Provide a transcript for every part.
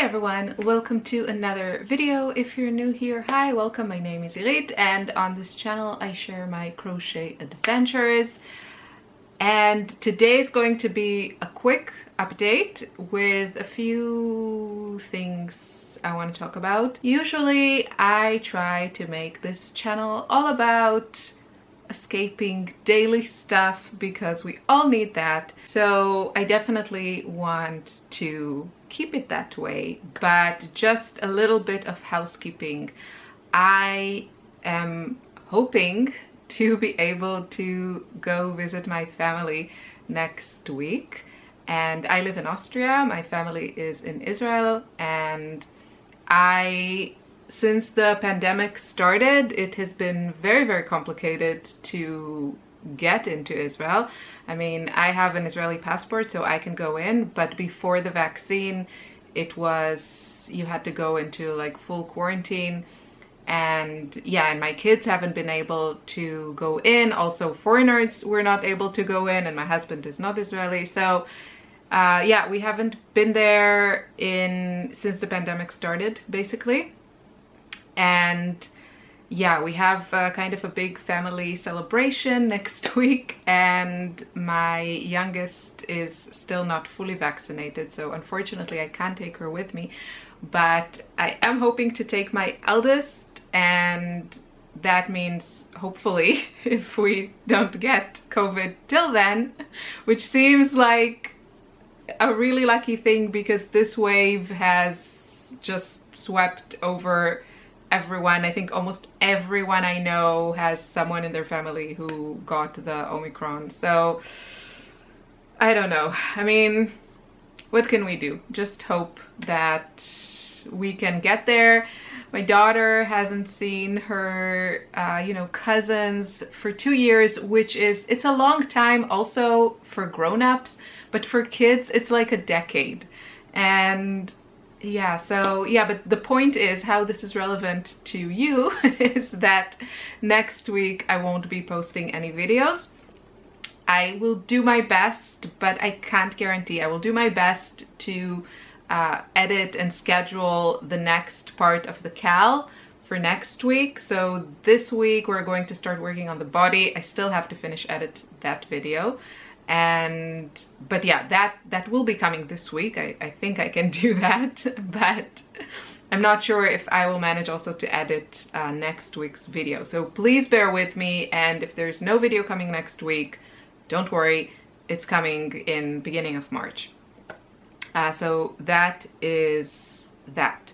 Hi everyone, welcome to another video. If you're new here, hi, welcome. My name is Irit and on this channel I share my crochet adventures. And today is going to be a quick update with a few things I want to talk about. Usually I try to make this channel all about escaping daily stuff because we all need that. So I definitely want to keep it that way, but just a little bit of housekeeping. I am hoping to be able to go visit my family next week, and I live in Austria. My family is in Israel, and since the pandemic started, it has been very complicated to get into Israel. I mean, I have an Israeli passport, so I can go in, but before the vaccine, you had to go into like full quarantine. And yeah, and my kids haven't been able to go in. Also, foreigners were not able to go in, and my husband is not Israeli. So yeah, we haven't been there since the pandemic started, basically. And yeah, we have kind of a big family celebration next week, and my youngest is still not fully vaccinated, so unfortunately I can't take her with me. But I am hoping to take my eldest, and that means hopefully, if we don't get COVID till then, which seems like a really lucky thing because this wave has just swept over everyone. I think almost everyone I know has someone in their family who got the Omicron. So I don't know. I mean, what can we do? Just hope that we can get there. My daughter hasn't seen her, cousins for 2 years, it's a long time also for grown-ups, but for kids, it's like a decade. And yeah, so yeah, but the point is how this is relevant to you is that next week I won't be posting any videos. I will do my best, but I can't guarantee. I will do my best to edit and schedule the next part of the cal for next week. So this week we're going to start working on the body. I still have to finish edit that video. But yeah, that will be coming this week. I think I can do that, but I'm not sure if I will manage also to edit next week's video. So please bear with me, and if there's no video coming next week, don't worry, it's coming in beginning of March. So that is that.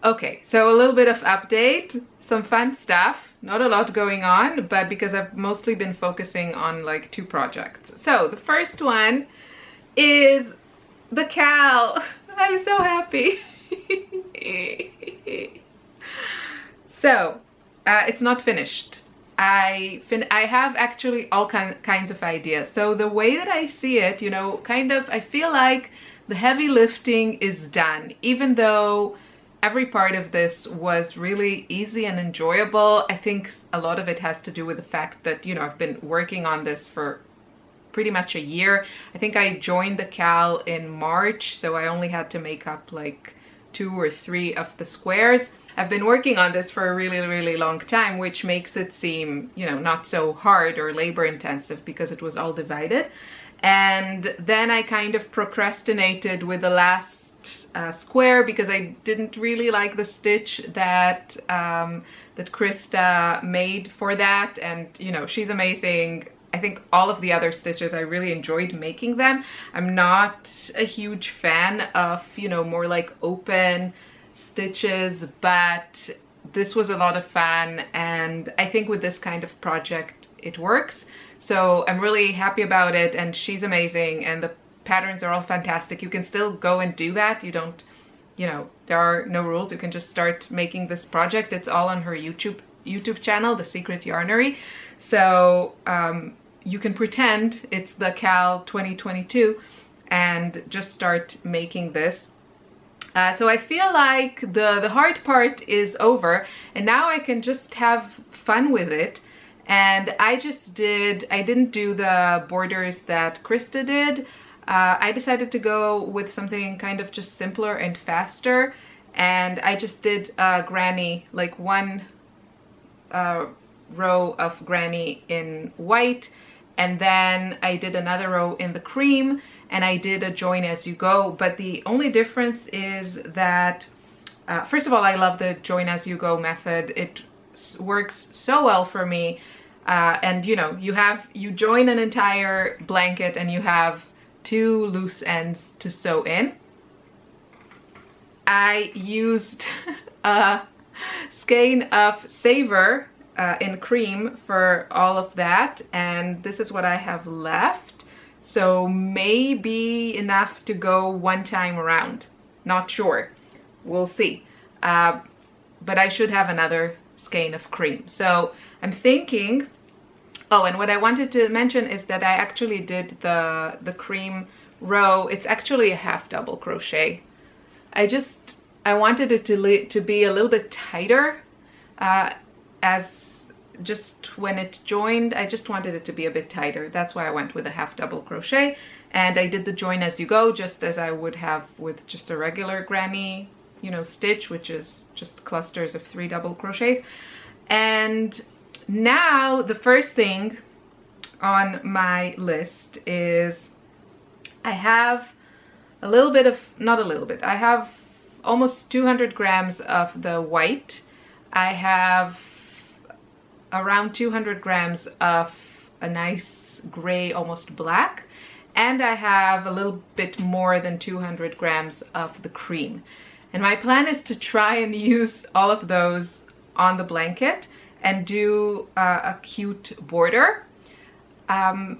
Okay, so a little bit of update, some fun stuff. Not a lot going on, but because I've mostly been focusing on like 2 projects. So the first one is the cal. I'm so happy. So it's not finished. I have actually all kinds of ideas. So the way that I see it, I feel like the heavy lifting is done, even though every part of this was really easy and enjoyable. I think a lot of it has to do with the fact that, I've been working on this for pretty much a year. I think I joined the cal in March, so I only had to make up like 2 or 3 of the squares. I've been working on this for a really long time, which makes it seem, not so hard or labor intensive because it was all divided. And then I kind of procrastinated with the last square because I didn't really like the stitch that that Krista made for that, and she's amazing. I think all of the other stitches I really enjoyed making them. I'm not a huge fan of more like open stitches, but this was a lot of fun, and I think with this kind of project it works. So I'm really happy about it, and she's amazing, and the patterns are all fantastic. You can still go and do that. You don't, there are no rules. You can just start making this project. It's all on her YouTube channel, The Secret Yarnery. So you can pretend it's the cal 2022 and just start making this. So I feel like the hard part is over, and now I can just have fun with it. And I didn't do the borders that Krista did. I decided to go with something kind of just simpler and faster, and I just did granny, like one row of granny in white, and then I did another row in the cream, and I did a join as you go. But the only difference is that first of all, I love the join as you go method. It works so well for me. And you know, you join an entire blanket and you have 2 loose ends to sew in. I used a skein of Saver in cream for all of that, and this is what I have left. So maybe enough to go one time around. Not sure. We'll see. But I should have another skein of cream. So I'm thinking, oh, and what I wanted to mention is that I actually did the cream row. It's actually a half double crochet. I wanted it to be a little bit tighter, as just when it joined, I just wanted it to be a bit tighter. That's why I went with a half double crochet, and I did the join as you go, just as I would have with just a regular granny, you know, stitch, which is just clusters of 3 double crochets. And now the first thing on my list is I have a little bit of, not a little bit, I have almost 200 grams of the white. I have around 200 grams of a nice gray, almost black, and I have a little bit more than 200 grams of the cream. And my plan is to try and use all of those on the blanket and do a cute border.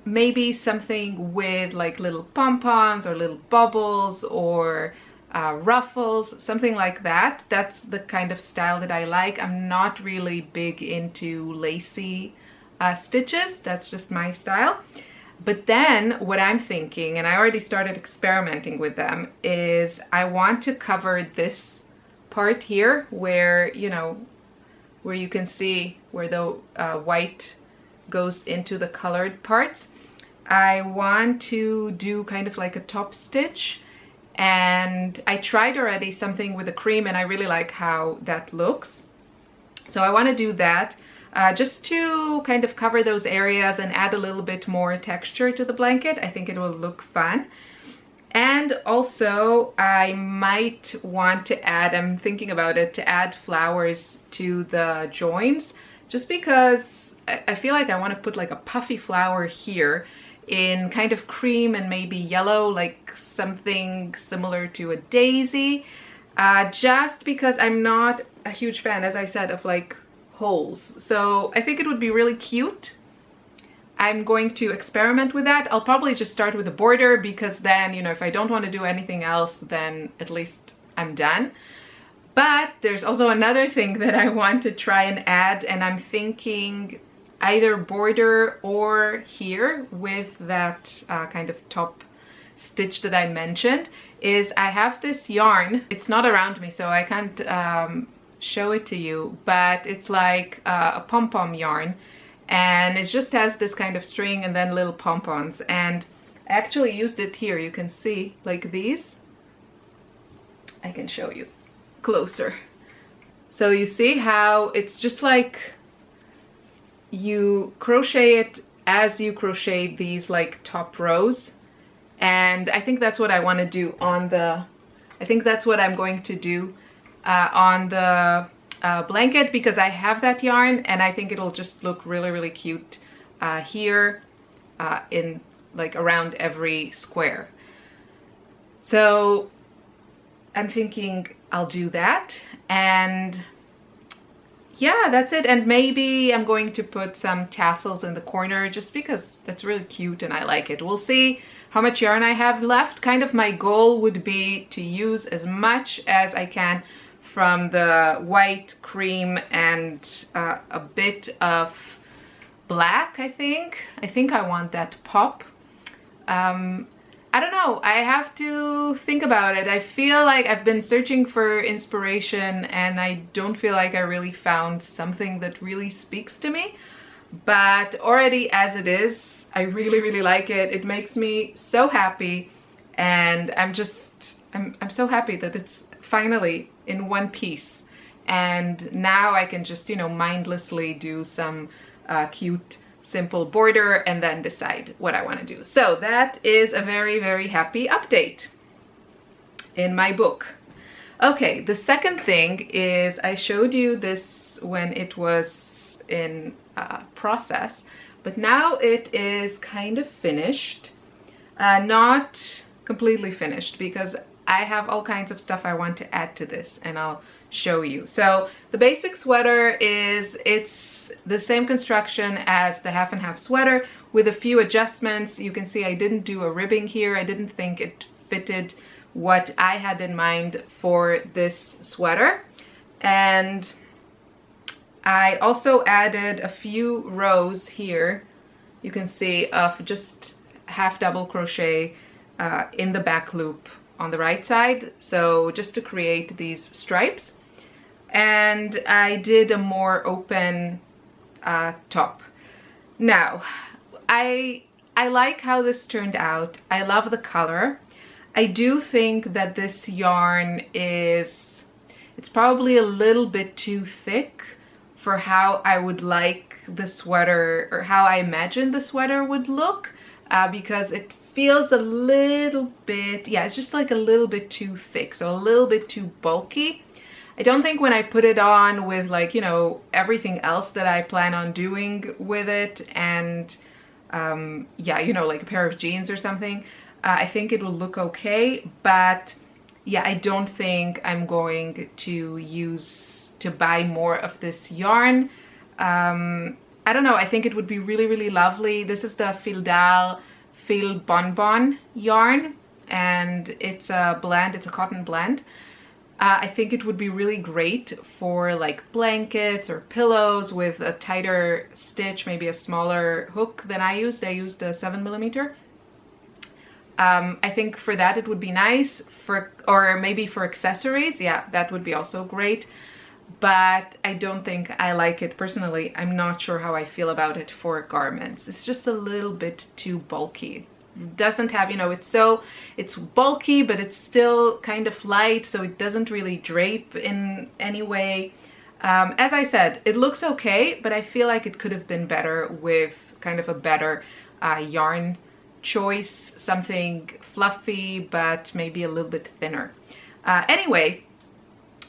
Maybe something with like little pom-poms or little bubbles or ruffles, something like that. That's the kind of style that I like. I'm not really big into lacy stitches. That's just my style. But then what I'm thinking, and I already started experimenting with them, is I want to cover this part here where, you know, where you can see where the white goes into the colored parts. I want to do kind of like a top stitch, and I tried already something with the cream and I really like how that looks. So I want to do that just to kind of cover those areas and add a little bit more texture to the blanket. I think it will look fun. And also I might want to add, I'm thinking about it, to add flowers to the joins, just because I feel like I want to put like a puffy flower here in kind of cream and maybe yellow, like something similar to a daisy, just because I'm not a huge fan, as I said, of like holes. So I think it would be really cute. I'm going to experiment with that. I'll probably just start with a border, because then, you know, if I don't want to do anything else, then at least I'm done. But there's also another thing that I want to try and add, and I'm thinking either border or here with that kind of top stitch that I mentioned, is I have this yarn. It's not around me, so I can't show it to you, but it's like a pom-pom yarn, and it just has this kind of string and then little pom-poms, and I actually used it here. You can see like these. I can show you closer. So you see how it's just like you crochet it as you crochet these like top rows, and I think that's what I want to do on the, I think that's what I'm going to do on the blanket, because I have that yarn and I think it'll just look really, really cute here in like around every square. So I'm thinking I'll do that, and yeah, that's it. And maybe I'm going to put some tassels in the corner just because that's really cute and I like it. We'll see how much yarn I have left. Kind of my goal would be to use as much as I can from the white, cream, and a bit of black, I think. I think I want that pop. I don't know, I have to think about it. I feel like I've been searching for inspiration and I don't feel like I really found something that really speaks to me. But already as it is, I really, really like it. It makes me so happy. and I'm so happy that it's finally in one piece. And now I can just, you know, mindlessly do some cute, simple border and then decide what I want to do. So that is a very, very happy update in my book. Okay, the second thing is I showed you this when it was in process, but now it is kind of finished. Not completely finished because I have all kinds of stuff I want to add to this, and I'll show you. So the basic sweater it's the same construction as the half and half sweater with a few adjustments. You can see I didn't do a ribbing here. I didn't think it fitted what I had in mind for this sweater. And I also added a few rows here, you can see, of just half double crochet in the back loop on the right side, so just to create these stripes. And I did a more open top. Now, I like how this turned out. I love the color. I do think that this yarn it's probably a little bit too thick for how I would like the sweater, or how I imagine the sweater would look, because it feels a little bit, yeah, it's just like a little bit too thick, so a little bit too bulky. I don't think when I put it on with, like, you know, everything else that I plan on doing with it, and yeah, you know, like a pair of jeans or something, I think it will look okay. But yeah, I don't think I'm going to buy more of this yarn. I don't know, I think it would be really, really lovely. This is the Phildar Phil Gourmand yarn, and it's a blend, it's a cotton blend. I think it would be really great for like blankets or pillows with a tighter stitch, maybe a smaller hook than I used. I used a 7mm. I think for that it would be nice, or maybe for accessories, yeah, that would be also great. But I don't think I like it personally. I'm not sure how I feel about it for garments. It's just a little bit too bulky. It doesn't have, you know, it's bulky, but it's still kind of light, so it doesn't really drape in any way. As I said, it looks okay, but I feel like it could have been better with kind of a better yarn choice, something fluffy, but maybe a little bit thinner. Anyway,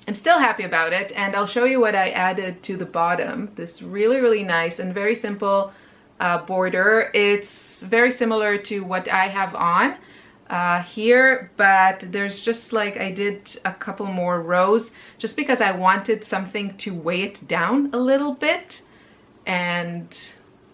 I'm still happy about it, and I'll show you what I added to the bottom. This really, really nice and very simple border. It's very similar to what I have on here, but there's just like, I did a couple more rows just because I wanted something to weigh it down a little bit. And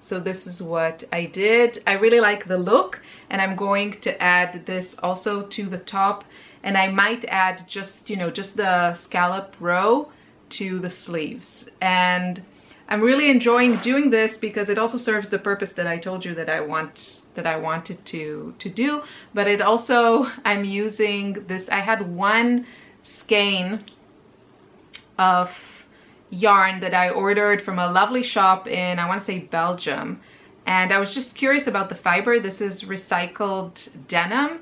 so this is what I did. I really like the look, and I'm going to add this also to the top. And I might add just, you know, just the scallop row to the sleeves. And I'm really enjoying doing this because it also serves the purpose that I told you that I wanted to do. But it also, I'm using this, I had one skein of yarn that I ordered from a lovely shop in, I want to say, Belgium. And I was just curious about the fiber. This is recycled denim,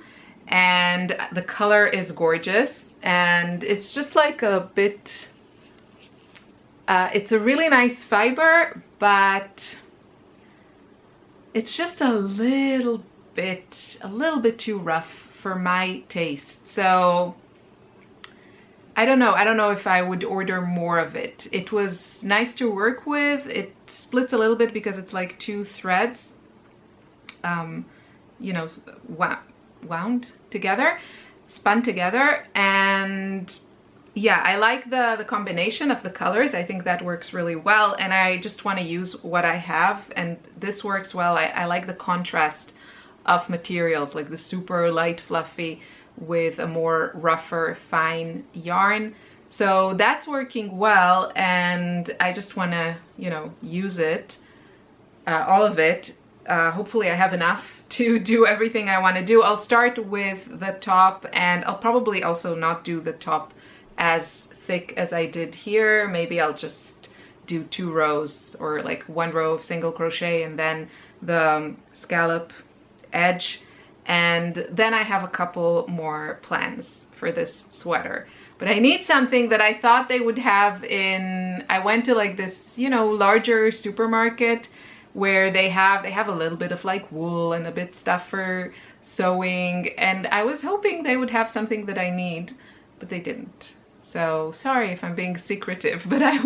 and the color is gorgeous, and it's just like a bit, it's a really nice fiber, but it's just a little bit too rough for my taste. So I don't know if I would order more of it. It was nice to work with. It splits a little bit because it's like two threads, you know, wound together, spun together. And yeah, I like the combination of the colors. I think that works really well, and I just want to use what I have, and this works well. I like the contrast of materials, like the super light fluffy with a more rougher fine yarn. So that's working well, and I just want to, you know, use it, all of it. Hopefully I have enough to do everything I want to do. I'll start with the top, and I'll probably also not do the top as thick as I did here. Maybe I'll just do 2 rows, or like 1 row of single crochet and then the scallop edge. And then I have a couple more plans for this sweater. But I need something that I thought they would have in, I went to like this, you know, larger supermarket where they have a little bit of like wool and a bit stuff for sewing, and I was hoping they would have something that I need, but they didn't. So sorry if I'm being secretive, but I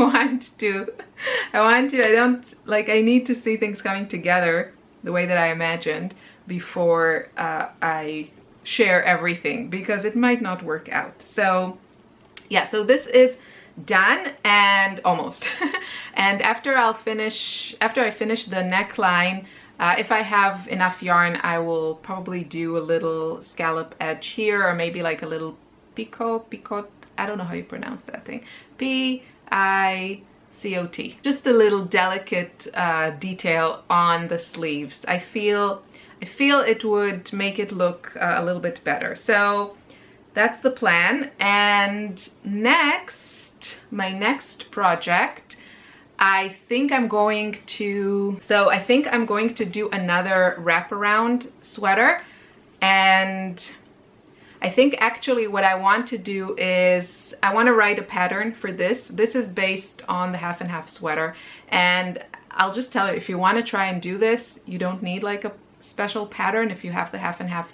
need to see things coming together the way that I imagined before I share everything, because it might not work out. So yeah, so this is done and almost. And after I finish the neckline, if I have enough yarn, I will probably do a little scallop edge here, or maybe like a little picot, I don't know how you pronounce that thing, P-I-C-O-T, just a little delicate detail on the sleeves. I feel it would make it look a little bit better. So that's the plan. And next, my next project, I think I'm going to do another wraparound sweater. And I think actually what I want to do is I want to write a pattern for this. This is based on the half and half sweater. And I'll just tell you, if you want to try and do this, you don't need like a special pattern. If you have the half and half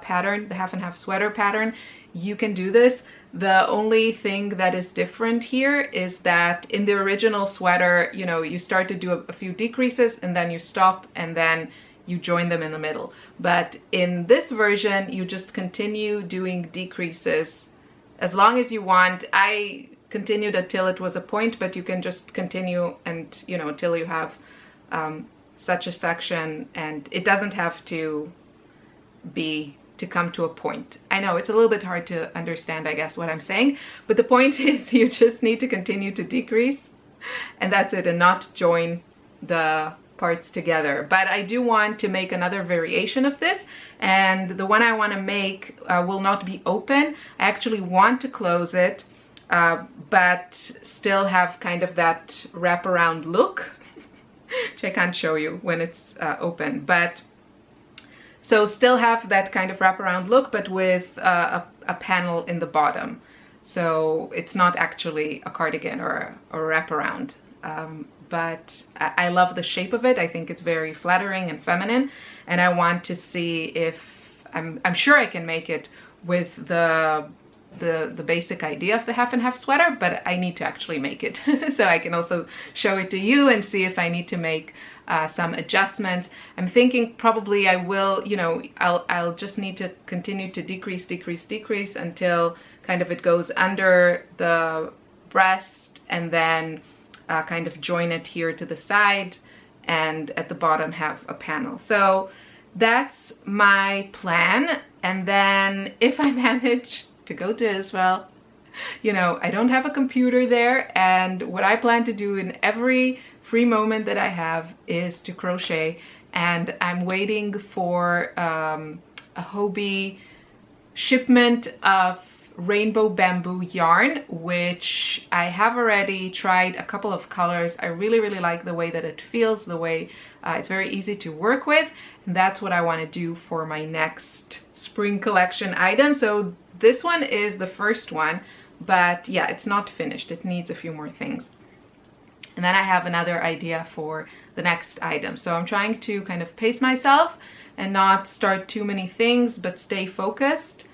pattern, the half and half sweater pattern, you can do this. The only thing that is different here is that in the original sweater, you know, you start to do a few decreases and then you stop and then you join them in the middle. But in this version, you just continue doing decreases as long as you want. I continued until it was a point, but you can just continue and, you know, until you have such a section, and it doesn't have to come to a point. I know it's a little bit hard to understand, I guess, what I'm saying, but the point is you just need to continue to decrease, and that's it, and not join the parts together. But I do want to make another variation of this, and the one I want to make will not be open. I actually want to close it, but still have kind of that wraparound look, which I can't show you when it's open, but so still have that kind of wraparound look, but with a panel in the bottom. So it's not actually a cardigan or a wraparound. But I love the shape of it. I think it's very flattering and feminine. And I want to see if, I'm sure I can make it with the basic idea of the half and half sweater, but I need to actually make it. So I can also show it to you and see if I need to make some adjustments. I'm thinking probably I will, you know, I'll just need to continue to decrease until kind of it goes under the breast, and then kind of join it here to the side, and at the bottom have a panel. So that's my plan. And then if I manage to go to Israel, you know, I don't have a computer there, and what I plan to do in every free moment that I have is to crochet. And I'm waiting for a Hobbii shipment of rainbow bamboo yarn, which I have already tried a couple of colors. I really like the way that it feels, the way it's very easy to work with, and that's what I want to do for my next spring collection item. So this one is the first one, but yeah, it's not finished. It needs a few more things. And then I have another idea for the next item. So I'm trying to kind of pace myself and not start too many things, but stay focused.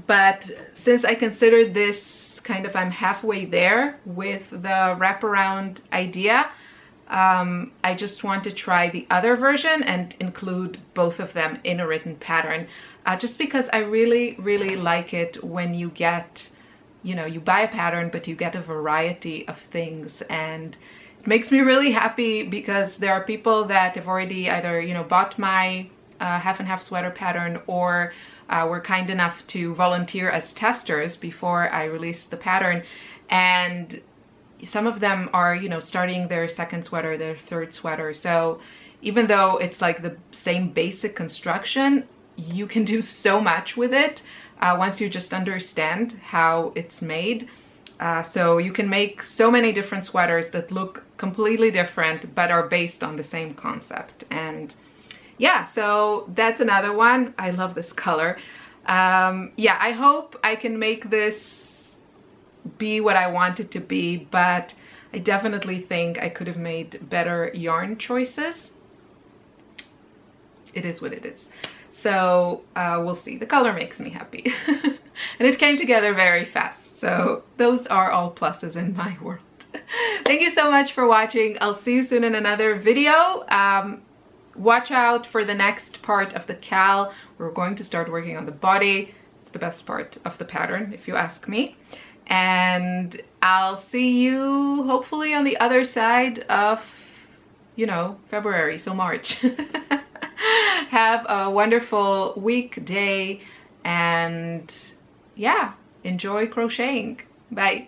But since I consider this kind of, I'm halfway there with the wraparound idea, I just want to try the other version and include both of them in a written pattern. Just because I really like it when you get, you know, you buy a pattern, but you get a variety of things, and it makes me really happy because there are people that have already either, you know, bought my half and half sweater pattern, or were kind enough to volunteer as testers before I released the pattern. And some of them are, you know, starting their second sweater, their third sweater. So even though it's like the same basic construction, you can do so much with it once you just understand how it's made. So you can make so many different sweaters that look completely different but are based on the same concept. And yeah, so that's another one. I love this color. Yeah, I hope I can make this be what I want it to be, but I definitely think I could have made better yarn choices. It is what it is. So we'll see. The color makes me happy. And it came together very fast. So those are all pluses in my world. Thank you so much for watching. I'll see you soon in another video. Watch out for the next part of the cal. We're going to start working on the body. It's the best part of the pattern, if you ask me. And I'll see you hopefully on the other side of, you know, February, so March. Have a wonderful week, day, and yeah, enjoy crocheting. Bye.